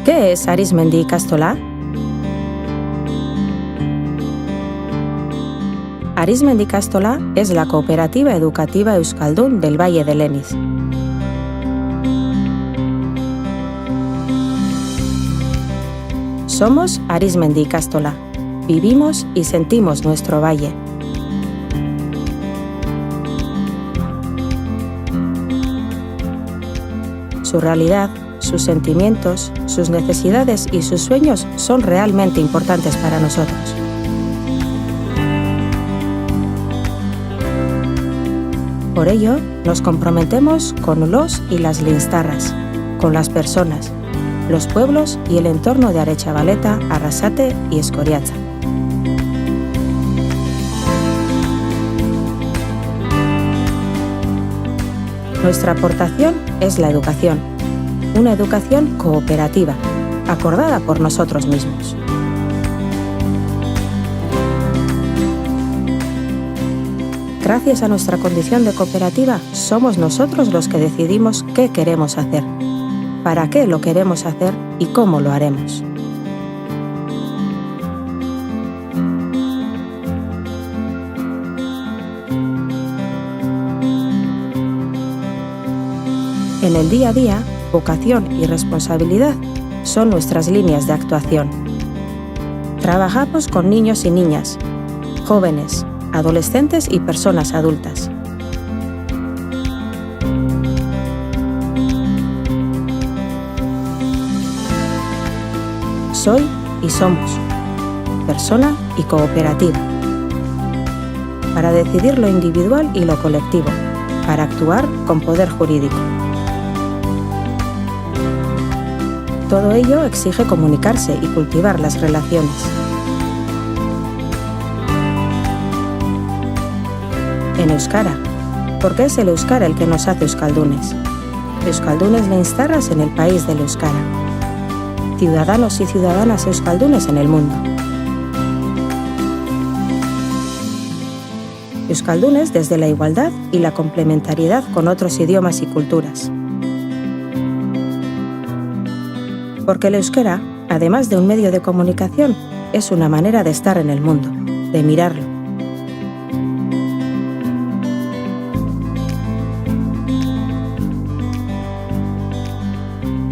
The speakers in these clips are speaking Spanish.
¿Qué es Arizmendi Ikastola? Arizmendi Ikastola es la cooperativa educativa euskaldun del Valle del Leniz. Somos Arizmendi Ikastola. Vivimos y sentimos nuestro valle. Su realidad, sus sentimientos, sus necesidades y sus sueños son realmente importantes para nosotros. Por ello, nos comprometemos con los y las linstarras, con las personas, los pueblos y el entorno de Aretxabaleta, Arrasate y Escoriaza. Nuestra aportación es la educación, una educación cooperativa, acordada por nosotros mismos. Gracias a nuestra condición de cooperativa, somos nosotros los que decidimos qué queremos hacer, para qué lo queremos hacer y cómo lo haremos. En el día a día, vocación y responsabilidad son nuestras líneas de actuación. Trabajamos con niños y niñas, jóvenes, adolescentes y personas adultas. Soy y somos, persona y cooperativa, para decidir lo individual y lo colectivo, para actuar con poder jurídico. Todo ello exige comunicarse y cultivar las relaciones. En euskara, porque es el euskara el que nos hace euskaldunes. Euskaldunes linstarras en el país del euskara. Ciudadanos y ciudadanas euskaldunes en el mundo. Euskaldunes desde la igualdad y la complementariedad con otros idiomas y culturas. Porque el euskera, además de un medio de comunicación, es una manera de estar en el mundo, de mirarlo.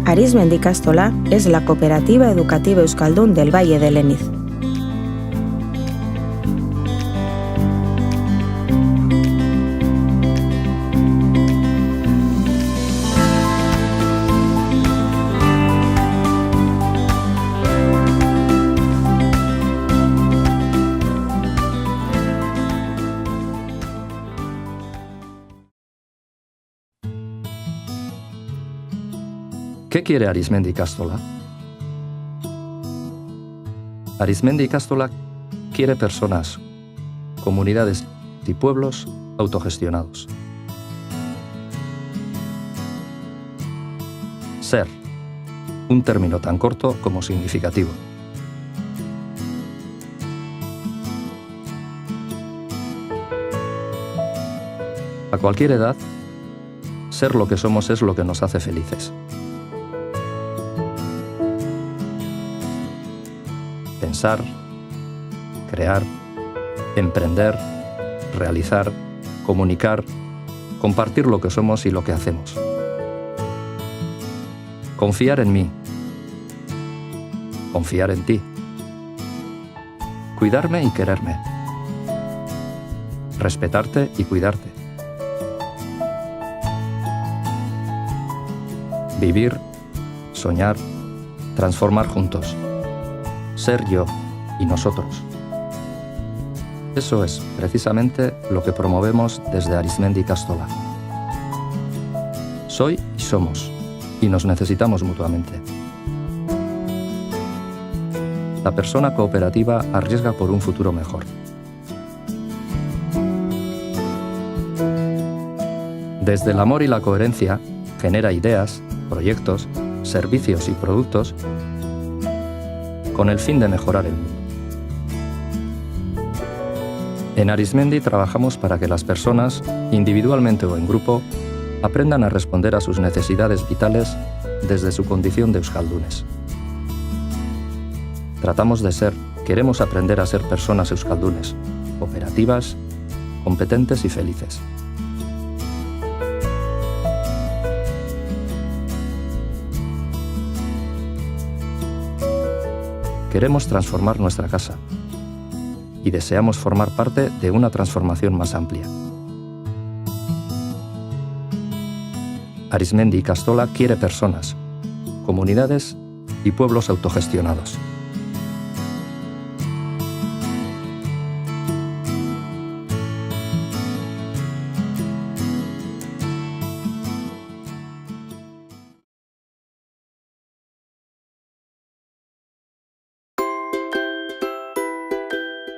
Arizmendi Ikastola es la cooperativa educativa euskaldun del Valle del Leniz. ¿Qué quiere Arizmendi Ikastola? Arizmendi Ikastola quiere personas, comunidades y pueblos autogestionados. Ser, un término tan corto como significativo. A cualquier edad, ser lo que somos es lo que nos hace felices. Pensar, crear, emprender, realizar, comunicar, compartir lo que somos y lo que hacemos. Confiar en mí. Confiar en ti. Cuidarme y quererme. Respetarte y cuidarte. Vivir, soñar, transformar juntos. Ser yo y nosotros. Eso es precisamente lo que promovemos desde Arizmendi Ikastola. Soy y somos, y nos necesitamos mutuamente. La persona cooperativa arriesga por un futuro mejor. Desde el amor y la coherencia, genera ideas, proyectos, servicios y productos con el fin de mejorar el mundo. En Arizmendi trabajamos para que las personas, individualmente o en grupo, aprendan a responder a sus necesidades vitales desde su condición de euskaldunes. Queremos aprender a ser personas euskaldunes, cooperativas, competentes y felices. Queremos transformar nuestra casa y deseamos formar parte de una transformación más amplia. Arizmendi Ikastola quiere personas, comunidades y pueblos autogestionados.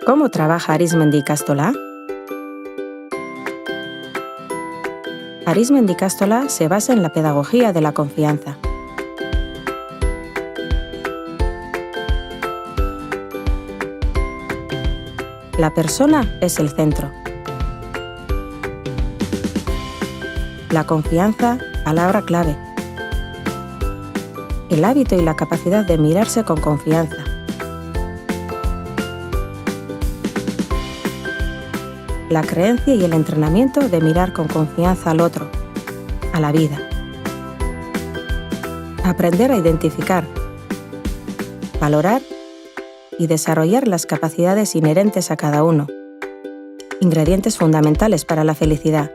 ¿Cómo trabaja Arizmendi Ikastola? Arizmendi Ikastola se basa en la pedagogía de la confianza. La persona es el centro. La confianza, palabra clave. El hábito y la capacidad de mirarse con confianza. La creencia y el entrenamiento de mirar con confianza al otro, a la vida. Aprender a identificar, valorar y desarrollar las capacidades inherentes a cada uno, ingredientes fundamentales para la felicidad.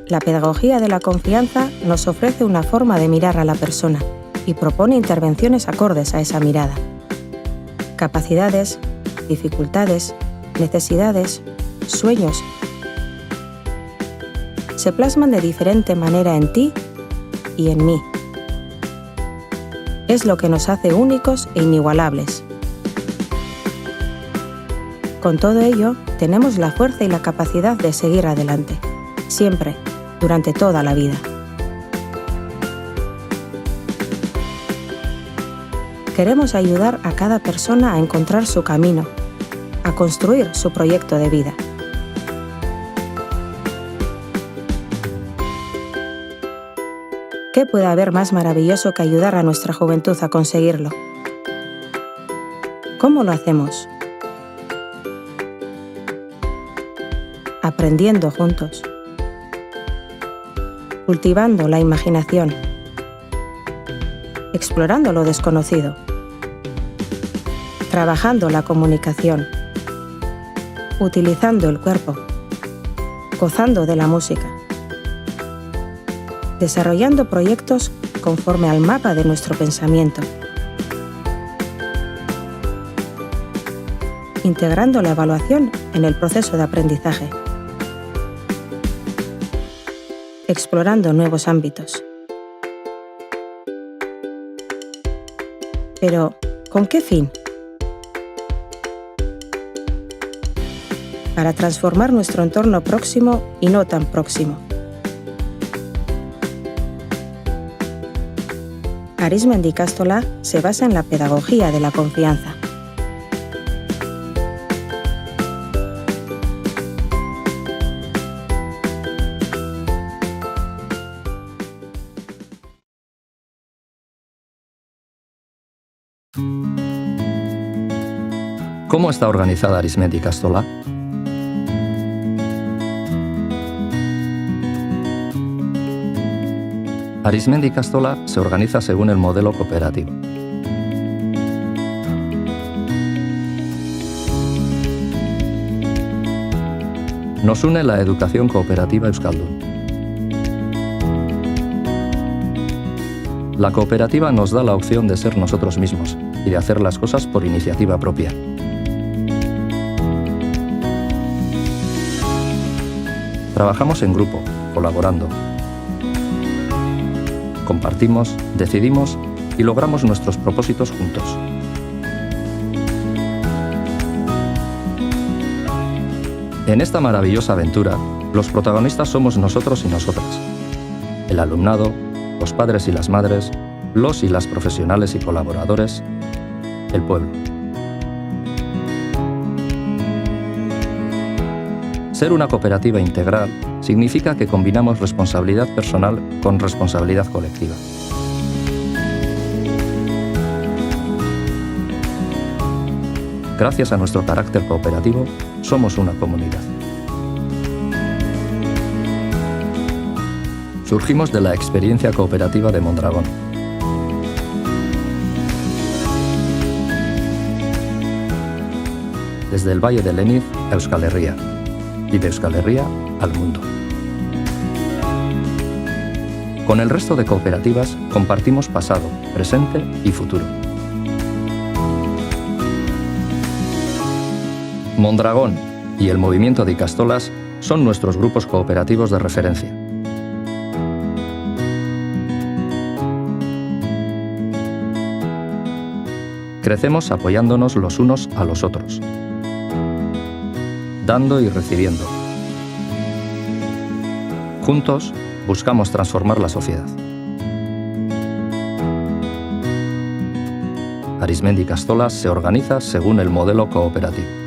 La pedagogía de la confianza nos ofrece una forma de mirar a la persona y propone intervenciones acordes a esa mirada. Capacidades, dificultades, necesidades, sueños, se plasman de diferente manera en ti y en mí. Es lo que nos hace únicos e inigualables. Con todo ello, tenemos la fuerza y la capacidad de seguir adelante, siempre, durante toda la vida. Queremos ayudar a cada persona a encontrar su camino, a construir su proyecto de vida. ¿Qué puede haber más maravilloso que ayudar a nuestra juventud a conseguirlo? ¿Cómo lo hacemos? Aprendiendo juntos, cultivando la imaginación, explorando lo desconocido, trabajando la comunicación, utilizando el cuerpo, gozando de la música, desarrollando proyectos conforme al mapa de nuestro pensamiento, integrando la evaluación en el proceso de aprendizaje, explorando nuevos ámbitos. Pero, ¿con qué fin? Para transformar nuestro entorno próximo y no tan próximo. Arizmendi Ikastola se basa en la pedagogía de la confianza. ¿Cómo está organizada Arizmendi Ikastola? Arizmendi Ikastola se organiza según el modelo cooperativo. Nos une la educación cooperativa euskaldun. La cooperativa nos da la opción de ser nosotros mismos y de hacer las cosas por iniciativa propia. Trabajamos en grupo, colaborando. Compartimos, decidimos y logramos nuestros propósitos juntos. En esta maravillosa aventura, los protagonistas somos nosotros y nosotras. El alumnado, los padres y las madres, los y las profesionales y colaboradores, el pueblo. Ser una cooperativa integral significa que combinamos responsabilidad personal con responsabilidad colectiva. Gracias a nuestro carácter cooperativo, somos una comunidad. Surgimos de la experiencia cooperativa de Mondragón. Desde el Valle de Leniz a Euskal Herria, y de Euskal Herria al mundo. Con el resto de cooperativas compartimos pasado, presente y futuro. Mondragón y el Movimiento de Ikastolas son nuestros grupos cooperativos de referencia. Crecemos apoyándonos los unos a los otros, dando y recibiendo. Juntos, buscamos transformar la sociedad. Arizmendi Ikastolas se organiza según el modelo cooperativo.